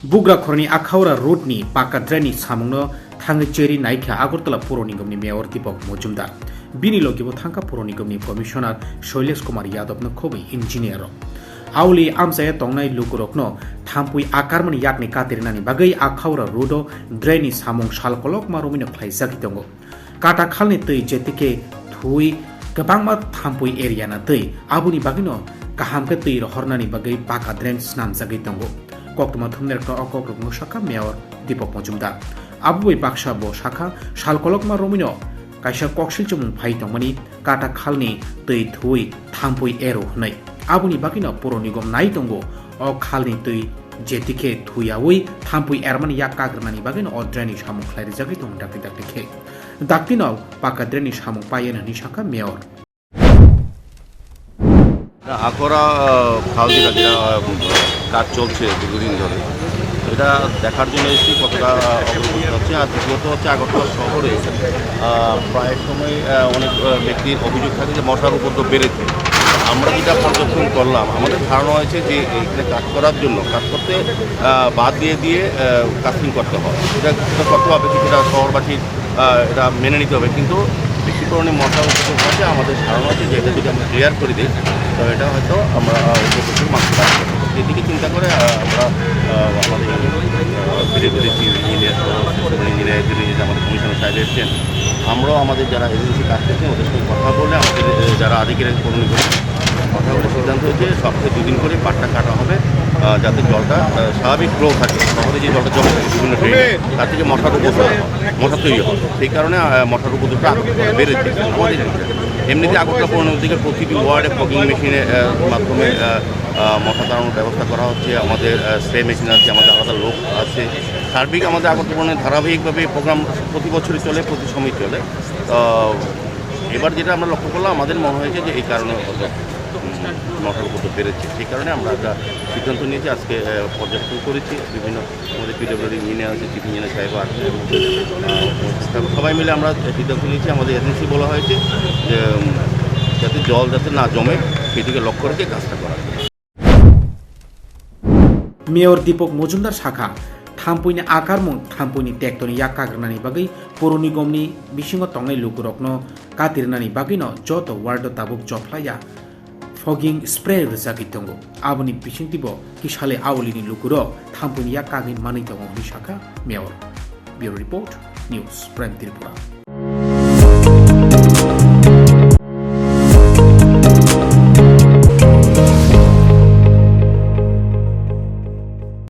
बुग्राखरनि आखाउरा रोडनि पाका ड्रेननि सामुंनो थाङै cherry नायख्या Agartala पौर निगमनि mayor दीपक मजुमदार बिनि लगिबो थांका पौर निगमनि कमिशनार शैलेश कुमार यादवनो खोबै इन्जिनियर आवली आमसाया तंनाय लुकुरकनो थाम्पुई आकारमनि याकनि कातिरनानि बागै आखाउरा रोड ड्रेननि सामुं सालकलक मारुमिनो ख्लाइजाखि दंगो काटा खालनि तै जेतिके थुई गोबांमा थाम्पुई एरियाना तै आबुनि बागैनो काहामके तै रहरनानि बागै पाका ड्रेन स्नामजागै दंगो कक्टमा थुमनेरखौ अकग्रगनो शाखा मेयर दीपक मजुमदार आबुबै बाक्सा बो शाखा सालकलकमा रोमिनो काइसा कक्सिल चमुं फाइ दंमनि काटा खालनि तै थुई थाम्पुई एरो हनै आबुनि बागैनो पौर निगम नाय दंगो अ खालनि तै जेतिके थुयावै थाम्पुई एरमानि या काग्रनानि बागैनो अ ड्रेननि सामुं ख्लाइरि जागै दं दाकि दाकि दाक्तिनाव पाका ड्रेननि सामुं पायेननि शाखा मेयर আকরা খাল যেটা কাজ চলছে দীর্ঘদিন ধরে এটা দেখার জন্য এসেছি কতটা অগ্রগতি হচ্ছে। আর দ্বিতীয়ত হচ্ছে আগরতলা শহরে প্রায় সময় অনেক ব্যক্তির অভিযোগ থাকে যে মশার উপদ্রব বেড়েছে। আমরা যেটা পর্যবেক্ষণ করলাম, আমাদের ধারণা হয়েছে যে এইখানে কাজ করার জন্য কাজ করতে বাদ দিয়ে কাস্টিং করতে হয়। এটা করতে হবে, কিছুটা শহরবাসীর এটা মেনে নিতে হবে। কিন্তু বেশি পরিমাণে মশা উপদ্রব হচ্ছে, আমাদের ধারণা হচ্ছে যে এটা যদি আমরা ক্লিয়ার করে দিই তো এটা হয়তো আমরা উপকৃত মানতে পারবো। এদিকে চিন্তা করে আমরা আমাদের ইঞ্জিনিয়ার আমাদের কমিশনার সাহেব এসছেন, আমরাও আমাদের যারা এজেন্সি কাজ করছেন ওদের সঙ্গে কথা বলে আমাদের যারা আধিকারিক কর্মী কথা বলে সিদ্ধান্ত হয়েছে সপ্তাহে 2 দিন করে পাটটা কাটা হবে, যাতে জলটা স্বাভাবিক ফ্লো থাকে। শহরে যে জলটা জমে থাকে বিভিন্ন ড্রেনে, তার থেকে মশা তৈরি হয়। সেই কারণে মশার উপদ্রবটা বেড়েছে। এমনিতে আগরতলা পৌর নিগম প্রতিটি ওয়ার্ডে ফগিং মেশিনের মাধ্যমে মশা তাড়ানোর ব্যবস্থা করা হচ্ছে। আমাদের স্প্রে মেশিন আছে, আমাদের আলাদা লোক আছে। সার্বিক আমাদের আগরতলা পৌর নিগমে ধারাবাহিকভাবে প্রোগ্রাম প্রতি বছরই চলে, প্রতি সময় চলে। এবার যেটা আমরা লক্ষ্য করলাম, আমাদের মনে হয়েছে যে এই কারণে মশার উপদ্রব বেড়েছে। সেই কারণে আমরা একটা সিদ্ধান্ত নিয়েছি। আজকে পর্যবেক্ষণ করেছি, বিভিন্ন আমাদের পিডব্লিউডি ইঞ্জিনিয়ার আছে, চিফ ইঞ্জিনিয়ার সাহেব আছে, সবাই মিলে আমরা সিদ্ধান্ত নিয়েছি। আমাদের এজেন্সি বলা হয়েছে যে যাতে জল যাতে না জমে সেদিকে লক্ষ্য রেখে কাজটা করা যায়। मेयर दीपक मजुमदार शाखा थाम्पुइनि आकारमुं थाम्पुइनि टेक्टनि या काग्रनानि बागै पौर निगमनि बिसिङाव तंनाय लुकुरकनो कातिरनानि बागैनो जत वार्ड ताबुक जफ्लाया फगिं स्प्रे रोजागि दंगो आबुनि बिसिंतिबो किसाले आवलिनि लुकुरो थाम्पुइनि या कागै मानै दंगो शाखा mayor bureau report news prime Tripura.